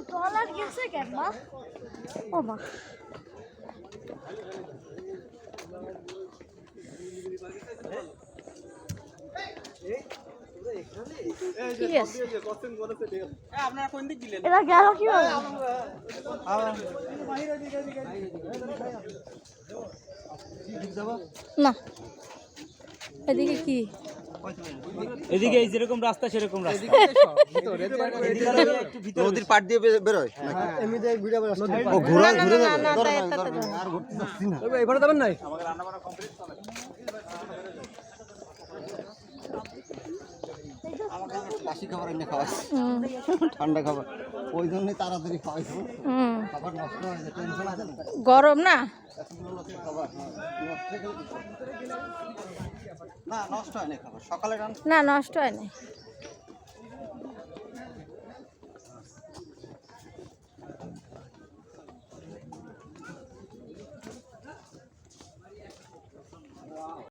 Trawler গেছে কেন মা? ও মা এরা গেল কি না এদিকে কি এদিকে এই যেরকম রাস্তা সেরকম রাস্তা নদীর পাড় দিয়ে বেরোয় এমনিতে ঘুরে ও ঘোরা ঘুরে যাবে এবারে যাবেন নাই বাসি খাবার এনে খাওয়াই ঠান্ডা খাবার ওই জন্যই তাড়াতাড়ি খাওয়াইছো খাবার নষ্ট হয়ে যায় টেনশন আছে না গরম না না নষ্ট হয় না খাবার সকালে না নষ্ট হয় না